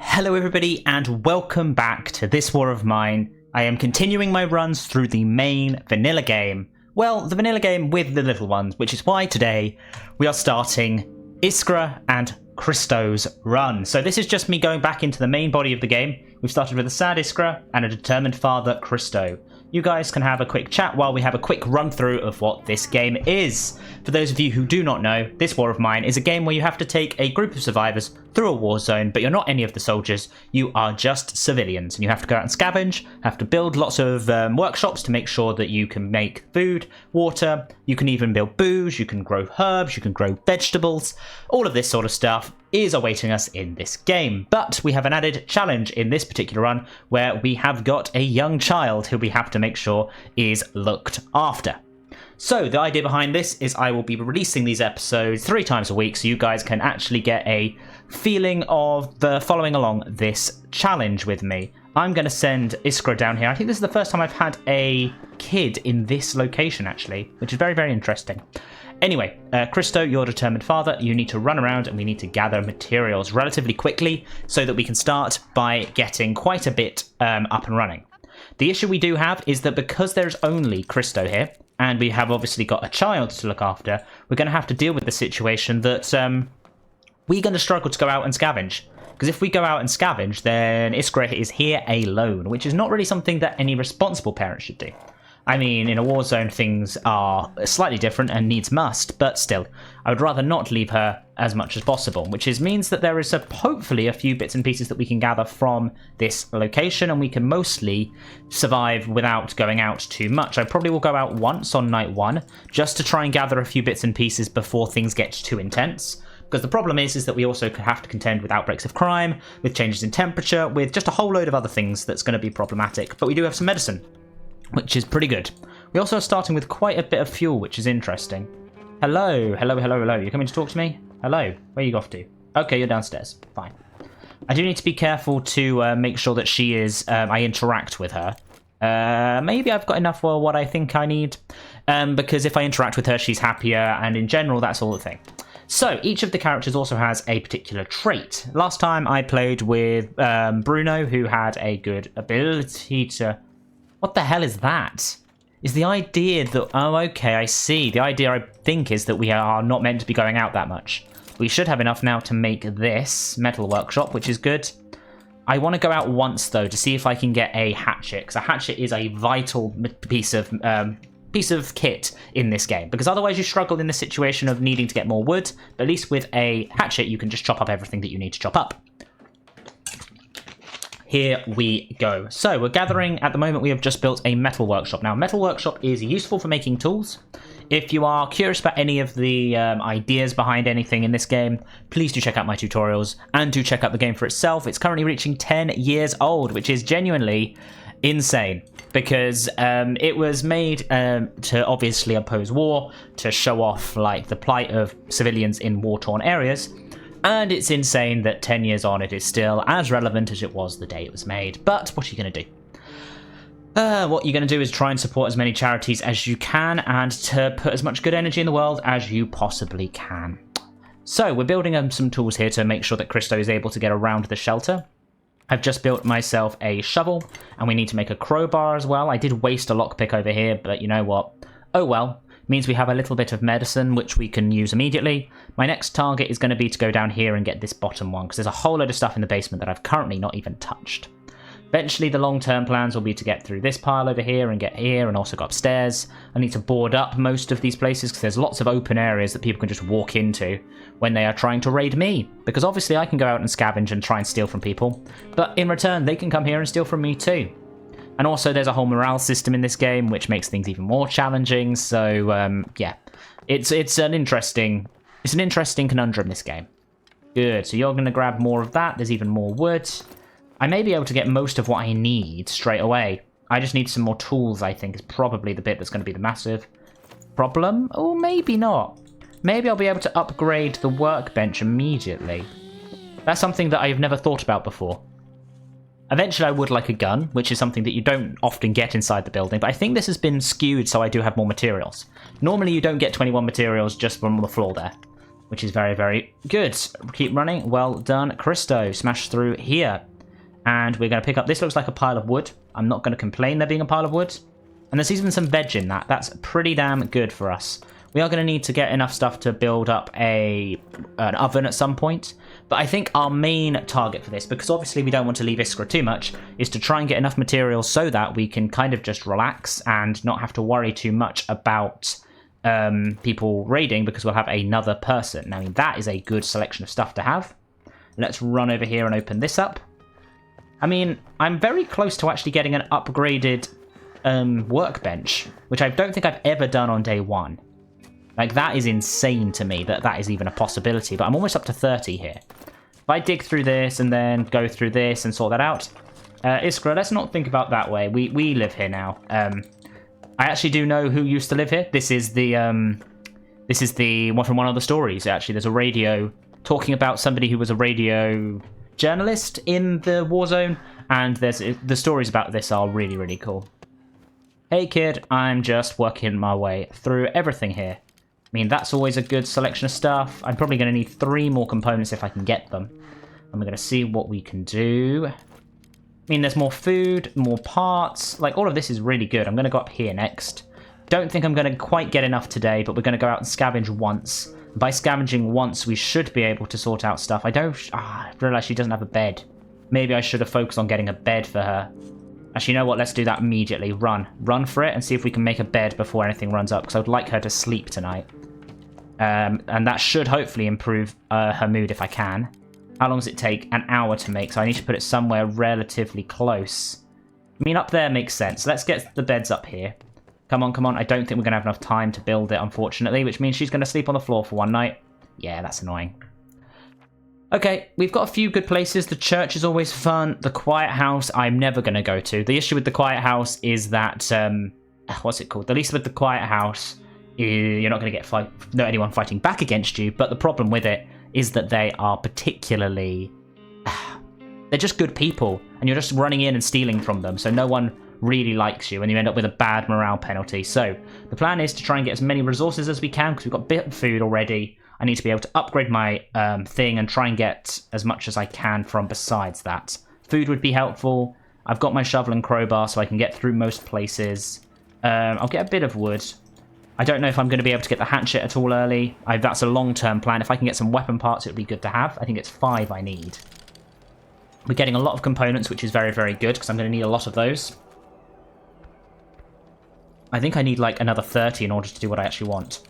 Hello everybody and welcome back to this war of mine. I am continuing my runs through the main vanilla game. Well, the vanilla game with the little ones, which is why today we are starting Iskra and Christo's run. So this is just me going back into the main body of the game. We've started with a sad Iskra and a determined father, Christo. You guys can have a quick chat while we have a quick run through of what this game is. For those of you who do not know, this war of mine is a game where you have to take a group of survivors through a war zone, but you're not any of the soldiers, you are just civilians. And you have to go out and scavenge, have to build lots of workshops to make sure that you can make food, water, you can even build booze, you can grow herbs, you can grow vegetables. All of this sort of stuff is awaiting us in this game. But we have an added challenge in this particular run where we have got a young child who we have to make sure is looked after. So the idea behind this is I will be releasing these episodes 3 times a week so you guys can actually get a feeling of following along this challenge with me. I'm going to send Iskra down here. I think this is the first time I've had a kid in this location actually, which is very, very interesting. Anyway, Christo, your determined father, you need to run around and we need to gather materials relatively quickly so that we can start by getting quite a bit up and running. The issue we do have is that because there's only Christo here, and we have obviously got a child to look after, we're going to have to deal with the situation that we're going to struggle to go out and scavenge. Because if we go out and scavenge, then Iskra is here alone, which is not really something that any responsible parent should do. I mean, in a war zone, things are slightly different and needs must, but still, I would rather not leave her as much as possible, which means that there is hopefully a few bits and pieces that we can gather from this location, and we can mostly survive without going out too much. I probably will go out once on night 1, just to try and gather a few bits and pieces before things get too intense. Because the problem is that we also have to contend with outbreaks of crime, with changes in temperature, with just a whole load of other things that's going to be problematic. But we do have some medicine, which is pretty good. We also are starting with quite a bit of fuel, which is interesting. Hello, hello, hello, hello. You coming to talk to me? Hello, where are you off to? Okay, you're downstairs. Fine. I do need to be careful to make sure that she is, I interact with her. Maybe I've got enough for what I think I need, because if I interact with her, she's happier, and in general, that's all the thing. So, each of the characters also has a particular trait. Last time I played with Bruno, who had a good ability to... What the hell is that? Is the idea that... Oh, okay, I see. The idea, I think, is that we are not meant to be going out that much. We should have enough now to make this metal workshop, which is good. I want to go out once, though, to see if I can get a hatchet, because a hatchet is a vital piece of kit in this game, because otherwise you struggle in the situation of needing to get more wood, but at least with a hatchet you can just chop up everything that you need to chop up. Here we go. So we're gathering, at the moment we have just built a metal workshop. Now, metal workshop is useful for making tools. If you are curious about any of the ideas behind anything in this game, please do check out my tutorials and do check out the game for itself. It's currently reaching 10 years old, which is genuinely insane, because it was made to obviously oppose war, to show off like the plight of civilians in war-torn areas. And it's insane that 10 years on, it is still as relevant as it was the day it was made. But what are you going to do? What you're going to do is try and support as many charities as you can and to put as much good energy in the world as you possibly can. So we're building some tools here to make sure that Christo is able to get around the shelter. I've just built myself a shovel, and we need to make a crowbar as well. I did waste a lockpick over here, but you know what? Oh well. Means we have a little bit of medicine, which we can use immediately. My next target is going to be to go down here and get this bottom one, because there's a whole load of stuff in the basement that I've currently not even touched. Eventually, the long-term plans will be to get through this pile over here and get here, and also go upstairs. I need to board up most of these places, because there's lots of open areas that people can just walk into when they are trying to raid me. Because obviously, I can go out and scavenge and try and steal from people, but in return, they can come here and steal from me too. And also there's a whole morale system in this game, which makes things even more challenging. So, yeah, it's an interesting conundrum, this game. Good, so you're going to grab more of that. There's even more wood. I may be able to get most of what I need straight away. I just need some more tools, I think, is probably the bit that's going to be the massive problem. Or maybe not. Maybe I'll be able to upgrade the workbench immediately. That's something that I've never thought about before. Eventually I would like a gun, which is something that you don't often get inside the building, but I think this has been skewed so I do have more materials. Normally you don't get 21 materials just from the floor there. which is very, very good. Keep running. Well done, Christo. Smash through here. And we're going to pick up... This looks like a pile of wood. I'm not going to complain there being a pile of wood. And there's even some veg in that. That's pretty damn good for us. We are going to need to get enough stuff to build up an oven at some point. But I think our main target for this, because obviously we don't want to leave Iskra too much, is to try and get enough materials so that we can kind of just relax and not have to worry too much about people raiding, because we'll have another person. I mean, that is a good selection of stuff to have. Let's run over here and open this up. I mean, I'm very close to actually getting an upgraded workbench, which I don't think I've ever done on day 1. Like, that is insane to me that that is even a possibility, but I'm almost up to 30 here. If I dig through this and then go through this and sort that out, Iskra, let's not think about that way. We live here now. I actually do know who used to live here. This is the one from one of the stories, actually. There's a radio talking about somebody who was a radio journalist in the warzone, and the stories about this are really, really cool. Hey kid, I'm just working my way through everything here. I mean, that's always a good selection of stuff. I'm probably going to need 3 more components if I can get them. And we're going to see what we can do. I mean, there's more food, more parts. Like, all of this is really good. I'm going to go up here next. Don't think I'm going to quite get enough today, but we're going to go out and scavenge once. By scavenging once, we should be able to sort out stuff. I realize she doesn't have a bed. Maybe I should have focused on getting a bed for her. Actually, you know what? Let's do that immediately. Run for it and see if we can make a bed before anything runs up, because I would like her to sleep tonight. And that should hopefully improve her mood if I can. How long does it take? An hour to make, so I need to put it somewhere relatively close. I mean, up there makes sense. Let's get the beds up here. Come on, come on. I don't think we're going to have enough time to build it, unfortunately, which means she's going to sleep on the floor for one night. Yeah, that's annoying. Okay, we've got a few good places. The church is always fun. The quiet house, I'm never going to go to. The issue with the quiet house is that, what's it called? At least with the quiet house, you're not going to get anyone fighting back against you, but the problem with it is that they are particularly... they're just good people, and you're just running in and stealing from them, so no one really likes you, and you end up with a bad morale penalty. So the plan is to try and get as many resources as we can, because we've got a bit of food already. I need to be able to upgrade my thing and try and get as much as I can from besides that. Food would be helpful. I've got my shovel and crowbar, so I can get through most places. I'll get a bit of wood. I don't know if I'm going to be able to get the hatchet at all early. That's a long-term plan. If I can get some weapon parts, it would be good to have. I think it's 5 I need. We're getting a lot of components, which is very, very good, because I'm going to need a lot of those. I think I need like another 30 in order to do what I actually want.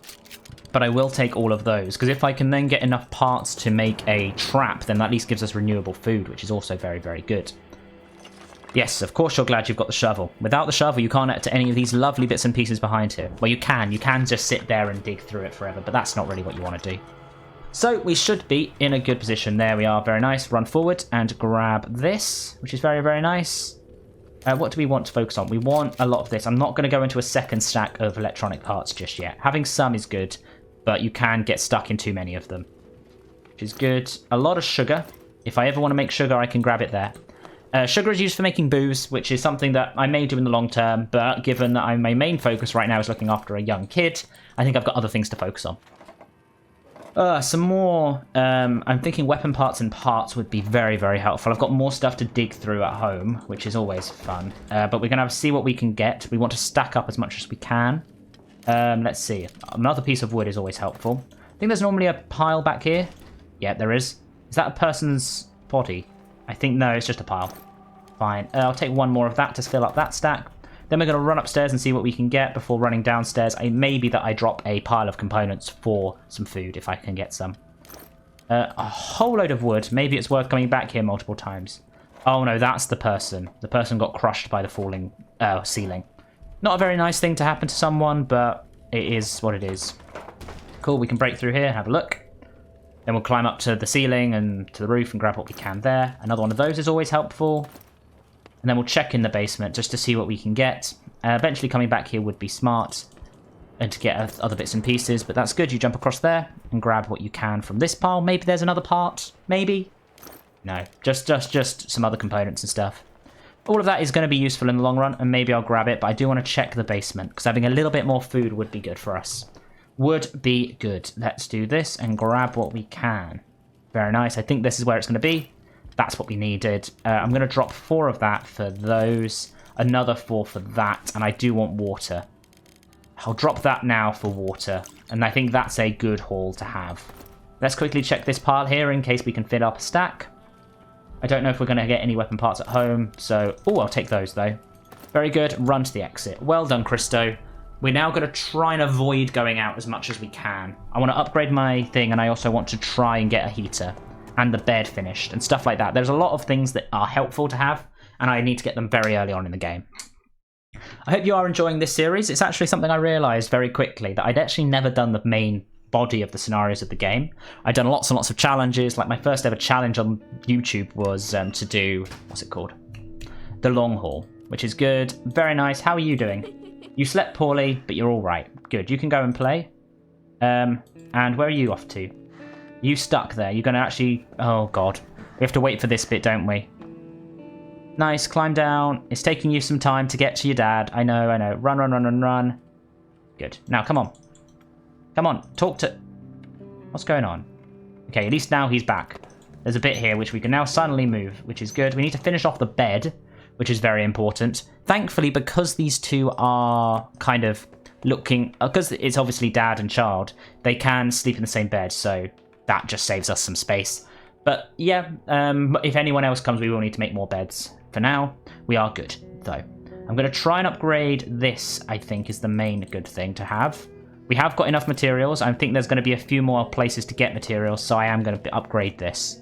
But I will take all of those, because if I can then get enough parts to make a trap, then that at least gives us renewable food, which is also very, very good. Yes, of course you're glad you've got the shovel. Without the shovel, you can't get to any of these lovely bits and pieces behind here. Well, you can. You can just sit there and dig through it forever, but that's not really what you want to do. So we should be in a good position. There we are. Very nice. Run forward and grab this, which is very, very nice. What do we want to focus on? We want a lot of this. I'm not going to go into a second stack of electronic parts just yet. Having some is good, but you can get stuck in too many of them, which is good. A lot of sugar. If I ever want to make sugar, I can grab it there. Sugar is used for making booze, which is something that I may do in the long term, but given that my main focus right now is looking after a young kid, I think I've got other things to focus on. Some more... I'm thinking weapon parts and parts would be very, very helpful. I've got more stuff to dig through at home, which is always fun. But we're going to see what we can get. We want to stack up as much as we can. Let's see. Another piece of wood is always helpful. I think there's normally a pile back here. Yeah, there is. Is that a person's body? I think, no, it's just a pile. Fine. I'll take one more of that to fill up that stack. Then we're going to run upstairs and see what we can get before running downstairs. It may be that I drop a pile of components for some food, if I can get some. A whole load of wood. Maybe it's worth coming back here multiple times. Oh, no, that's the person. The person got crushed by the falling ceiling. Not a very nice thing to happen to someone, but it is what it is. Cool, we can break through here and have a look. Then we'll climb up to the ceiling and to the roof and grab what we can there. Another one of those is always helpful. And then we'll check in the basement just to see what we can get. Eventually coming back here would be smart. And to get other bits and pieces. But that's good. You jump across there and grab what you can from this pile. Maybe there's another part. Maybe. No. Just some other components and stuff. All of that is going to be useful in the long run. And maybe I'll grab it. But I do want to check the basement. Because having a little bit more food would be good for us. would be good. Let's do this and grab what we can. Very nice. I think this is where it's going to be. That's what we needed. I'm going to drop 4 of that for those. Another 4 for that. And I do want water. I'll drop that now for water. And I think that's a good haul to have. Let's quickly check this pile here in case we can fit up a stack. I don't know if we're going to get any weapon parts at home. So, oh, I'll take those though. Very good. Run to the exit. Well done, Christo. We're now going to try and avoid going out as much as we can. I want to upgrade my thing, and I also want to try and get a heater and the bed finished and stuff like that. There's a lot of things that are helpful to have, and I need to get them very early on in the game. I hope you are enjoying this series. It's actually something I realised very quickly, that I'd actually never done the main body of the scenarios of the game. I'd done lots and lots of challenges. Like my first ever challenge on YouTube was to do, what's it called? The long haul, which is good. Very nice. How are you doing? You slept poorly, but you're all right. Good. You can go and play. And where are you off to? You stuck there. You're going to actually... Oh, God. We have to wait for this bit, don't we? Nice. Climb down. It's taking you some time to get to your dad. I know, I know. Run, run, run, run, run. Good. Now, come on. Come on. Talk to... What's going on? Okay, at least now he's back. There's a bit here which we can now suddenly move, which is good. We need to finish off the bed, which is very important. Thankfully, because these two are kind of looking... Because it's obviously dad and child, they can sleep in the same bed, so that just saves us some space. But yeah, if anyone else comes, we will need to make more beds. For now, we are good, though. I'm going to try and upgrade this, I think, is the main good thing to have. We have got enough materials. I think there's going to be a few more places to get materials, so I am going to upgrade this.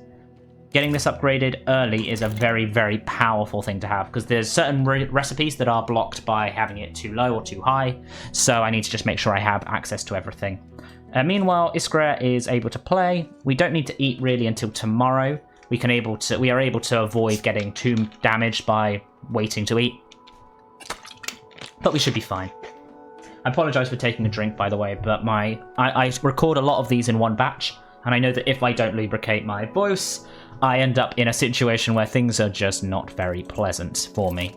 Getting this upgraded early is a very, very powerful thing to have, because there's certain recipes that are blocked by having it too low or too high, so I need to just make sure I have access to everything. Meanwhile, Iskra is able to play. We don't need to eat really until tomorrow. We are able to avoid getting too damaged by waiting to eat, but we should be fine. I apologise for taking a drink, by the way, but I record a lot of these in one batch, and I know that if I don't lubricate my voice, I end up in a situation where things are just not very pleasant for me.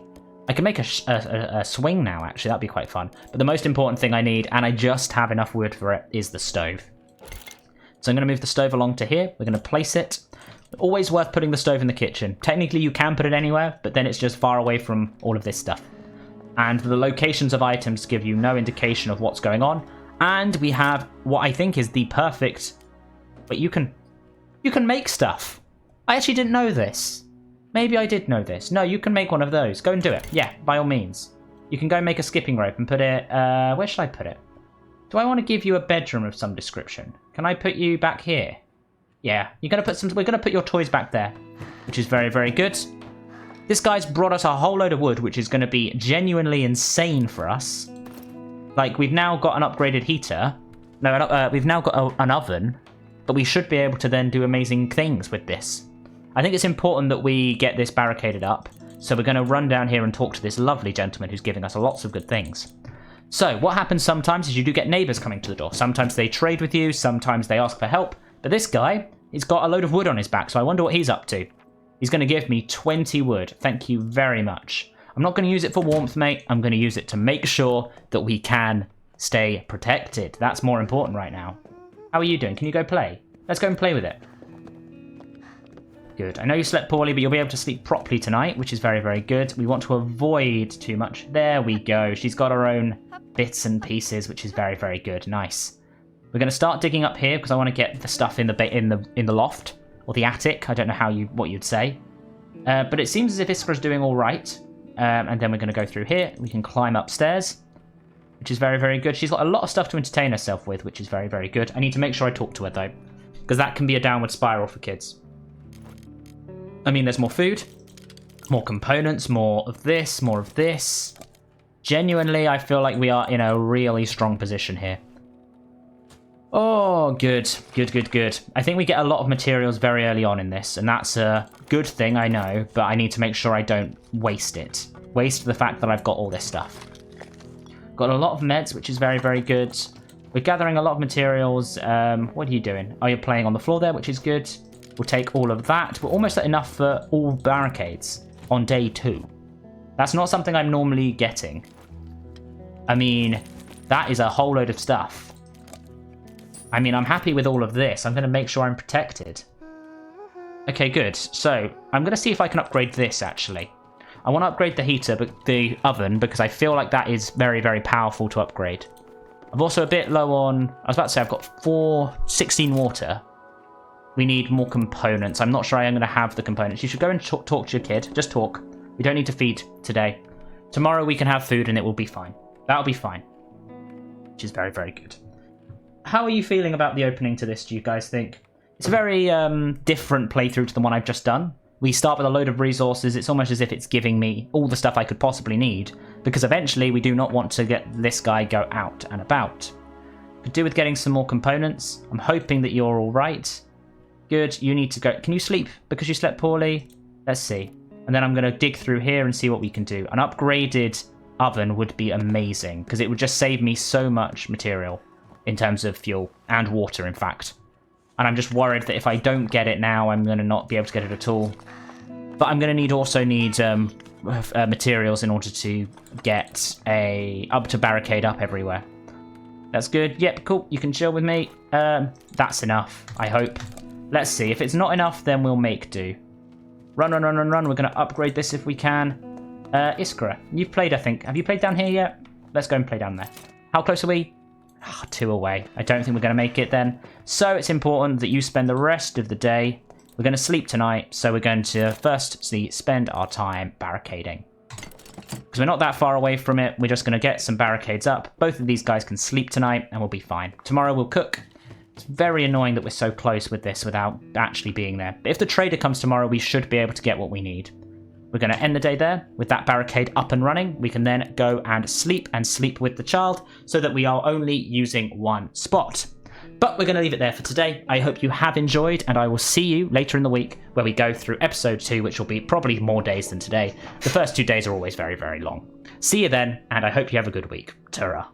I can make a swing now, actually. That'd be quite fun. But the most important thing I need, and I just have enough wood for it, is the stove. So I'm going to move the stove along to here. We're going to place it. Always worth putting the stove in the kitchen. Technically, you can put it anywhere, but then it's just far away from all of this stuff. And the locations of items give you no indication of what's going on. And we have what I think is the perfect... But you can make stuff. I actually didn't know this. Maybe I did know this. No, you can make one of those. Go and do it. Yeah, by all means. You can go make a skipping rope and put it... where should I put it? Do I want to give you a bedroom of some description? Can I put you back here? Yeah, we're going to put your toys back there, which is very, very good. This guy's brought us a whole load of wood, which is going to be genuinely insane for us. Like, we've now got an upgraded heater. No, we've now got an oven, but we should be able to then do amazing things with this. I think it's important that we get this barricaded up, so we're going to run down here and talk to this lovely gentleman who's giving us lots of good things. So, what happens sometimes is you do get neighbours coming to the door. Sometimes they trade with you, sometimes they ask for help, but this guy, he's got a load of wood on his back, so I wonder what he's up to. He's going to give me 20 wood. Thank you very much. I'm not going to use it for warmth, mate. I'm going to use it to make sure that we can stay protected. That's more important right now. How are you doing? Can you go play? Let's go and play with it. Good. I know you slept poorly, but you'll be able to sleep properly tonight, which is very, very good. We want to avoid too much. There we go. She's got her own bits and pieces, which is very, very good. Nice. We're going to start digging up here because I want to get the stuff in the loft or the attic. I don't know what you'd say, but it seems as if Iskra's doing all right. And then we're going to go through here. We can climb upstairs, which is very, very good. She's got a lot of stuff to entertain herself with, which is very, very good. I need to make sure I talk to her though, because that can be a downward spiral for kids. I mean, there's more food, more components, more of this, more of this. Genuinely, I feel like we are in a really strong position here. Oh, good, good, good, good. I think we get a lot of materials very early on in this, and that's a good thing, I know, but I need to make sure I don't waste it. Waste the fact that I've got all this stuff. Got a lot of meds, which is very, very good. We're gathering a lot of materials. What are you doing? Oh, you're playing on the floor there, which is good. We'll take all of that. We're almost at enough for all barricades on day 2. That's not something I'm normally getting. I mean, that is a whole load of stuff. I mean, I'm happy with all of this. I'm going to make sure I'm protected. Okay, good. So, I'm going to see if I can upgrade this, actually. I want to upgrade the heater, but the oven, because I feel like that is very, very powerful to upgrade. I'm also a bit low on... I was about to say, I've got 16 water. We need more components. I'm not sure I'm going to have the components. You should go and talk to your kid. Just talk. We don't need to feed today. Tomorrow we can have food and it will be fine. That'll be fine. Which is very, very good. How are you feeling about the opening to this, do you guys think? It's a very different playthrough to the one I've just done. We start with a load of resources. It's almost as if it's giving me all the stuff I could possibly need, because eventually we do not want to get this guy go out and about. Could do with getting some more components. I'm hoping that you're all right. Good, you need to go. Can you sleep because you slept poorly? Let's see. And then I'm going to dig through here and see what we can do. An upgraded oven would be amazing, because it would just save me so much material in terms of fuel and water, in fact. And I'm just worried that if I don't get it now, I'm going to not be able to get it at all. But I'm going to also need materials in order to get up to barricade up everywhere. That's good. Yep, cool. You can chill with me. That's enough, I hope. Let's see. If it's not enough, then we'll make do. Run, run, run, run, run. We're going to upgrade this if we can. Iskra, you've played, I think. Have you played down here yet? Let's go and play down there. How close are we? 2 away. I don't think we're going to make it then. So it's important that you spend the rest of the day. We're going to sleep tonight, so we're going to firstly spend our time barricading. Because we're not that far away from it. We're just going to get some barricades up. Both of these guys can sleep tonight, and we'll be fine. Tomorrow we'll cook. It's very annoying that we're so close with this without actually being there. But if the trader comes tomorrow, we should be able to get what we need. We're going to end the day there with that barricade up and running. We can then go and sleep with the child so that we are only using one spot. But we're going to leave it there for today. I hope you have enjoyed, and I will see you later in the week where we go through episode 2, which will be probably more days than today. The first 2 days are always very, very long. See you then, and I hope you have a good week. Ta-ra.